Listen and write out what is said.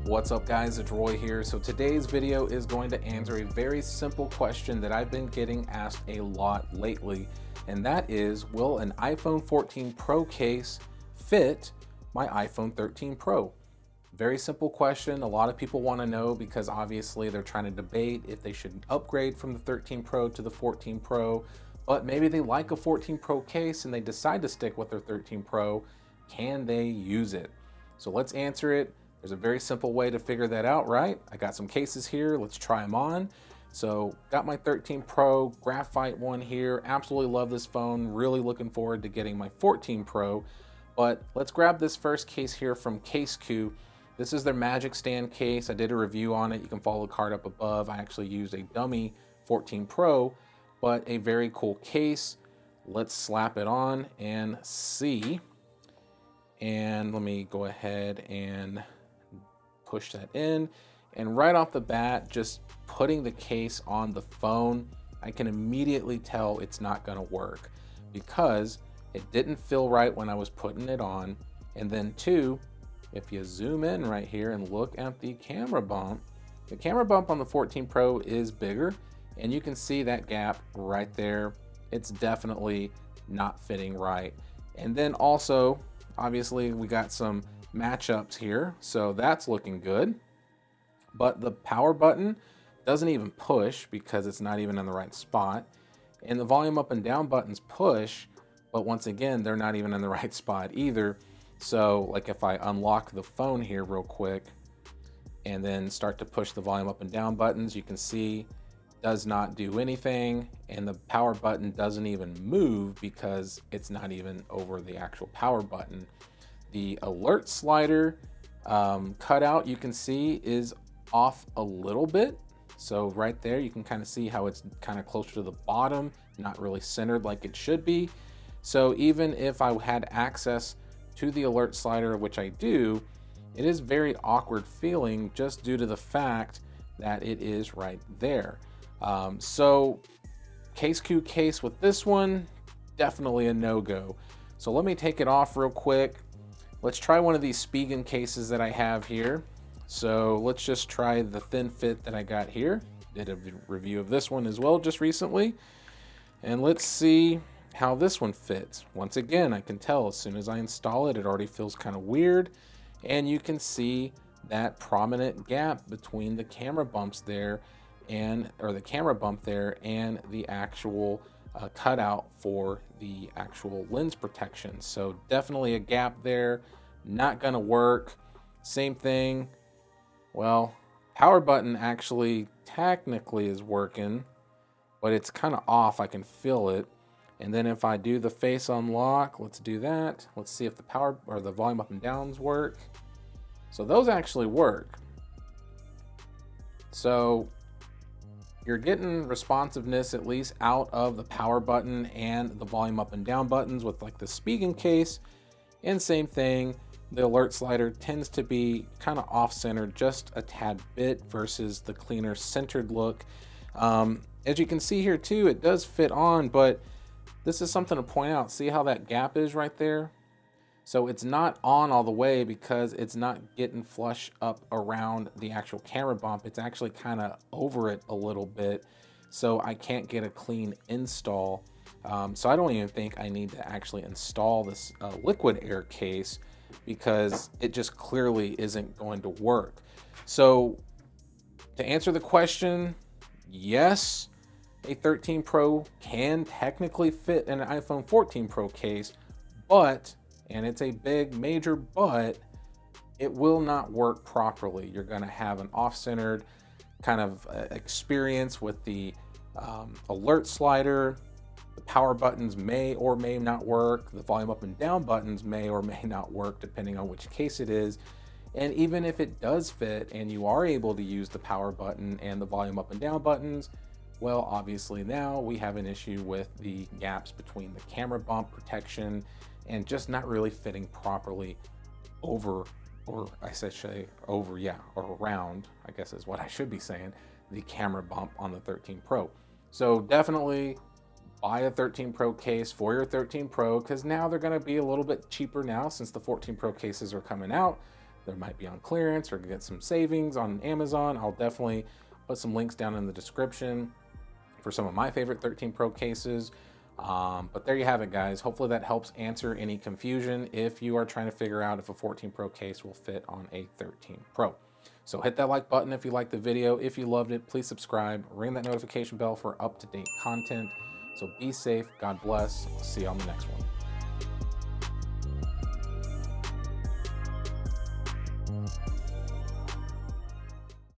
What's up guys, it's Roy here. So today's video is going to answer a very simple question that I've been getting asked a lot lately, and that is, will an iPhone 14 Pro case fit my iPhone 13 Pro? Very simple question. A lot of people want to know because obviously they're trying to debate if they should upgrade from the 13 Pro to the 14 Pro, but maybe they like a 14 Pro case and they decide to stick with their 13 Pro. Can they use it? So let's answer it. There's a very simple way to figure that out, right? I got some cases here. Let's try them on. So got my 13 Pro graphite one here. Absolutely love this phone. Really looking forward to getting my 14 Pro. But let's grab this first case here from Casecoup. This is their Magic Stand case. I did a review on it. You can follow the card up above. I actually used a dummy 14 Pro, but a very cool case. Let's slap it on and see. And let me go ahead and push that in, and right off the bat, just putting the case on the phone, I can immediately tell it's not going to work because it didn't feel right when I was putting it on. And then two, if you zoom in right here and look at the camera bump on the 14 Pro is bigger, and you can see that gap right there. It's definitely not fitting right. And then also, obviously, we got some matchups here, so that's looking good. But the power button doesn't even push because it's not even in the right spot. And the volume up and down buttons push, but once again, they're not even in the right spot either. So like if I unlock the phone here real quick and then start to push the volume up and down buttons, you can see does not do anything, and the power button doesn't even move because it's not even over the actual power button. The alert slider cutout, you can see, is off a little bit. So right there, you can kind of see how it's kind of closer to the bottom, not really centered like it should be. So even if I had access to the alert slider, which I do, it is very awkward feeling just due to the fact that it is right there. So Casecoup case with this one, definitely a no-go. So let me take it off real quick. Let's try one of these Spigen cases that I have here. So let's just try the thin fit that I got here. Did a review of this one as well just recently. And let's see how this one fits. Once again, I can tell as soon as I install it, it already feels kind of weird. And you can see that prominent gap between the camera bumps there or the camera bump there and the actual cutout for the actual lens protection. So definitely a gap there, not gonna work. Same thing, well, power button actually technically is working, but it's kind of off. I can feel it. And then if I do the face unlock, let's do that. Let's see if the power or the volume up and downs work. So those actually work. So you're getting responsiveness at least out of the power button and the volume up and down buttons with like the Spigen case. And same thing, the alert slider tends to be kind of off-centered just a tad bit versus the cleaner centered look. As you can see here too, it does fit on, but this is something to point out. See how that gap is right there? So it's not on all the way because it's not getting flush up around the actual camera bump. It's actually kind of over it a little bit. So I can't get a clean install. So I don't even think I need to actually install this liquid air case because it just clearly isn't going to work. So to answer the question, yes, a 13 Pro can technically fit in an iPhone 14 Pro case, but, and it's a big major but, it will not work properly. You're going to have an off-centered kind of experience with the alert slider. The power buttons may or may not work. The volume up and down buttons may or may not work depending on which case it is. And even if it does fit and you are able to use the power button and the volume up and down buttons, well, obviously now we have an issue with the gaps between the camera bump protection and just not really fitting properly over, or I should say over, yeah, or around, I guess is what I should be saying, the camera bump on the 13 Pro. So definitely buy a 13 Pro case for your 13 Pro because now they're going to be a little bit cheaper now since the 14 Pro cases are coming out. There might be on clearance or get some savings on Amazon. I'll definitely put some links down in the description for some of my favorite 13 Pro cases. But there you have it, guys. Hopefully that helps answer any confusion if you are trying to figure out if a 14 Pro case will fit on a 13 Pro. So hit that like button if you liked the video. If you loved it, please subscribe, ring that notification bell for up-to-date content. So be safe, God bless. I'll see you on the next one.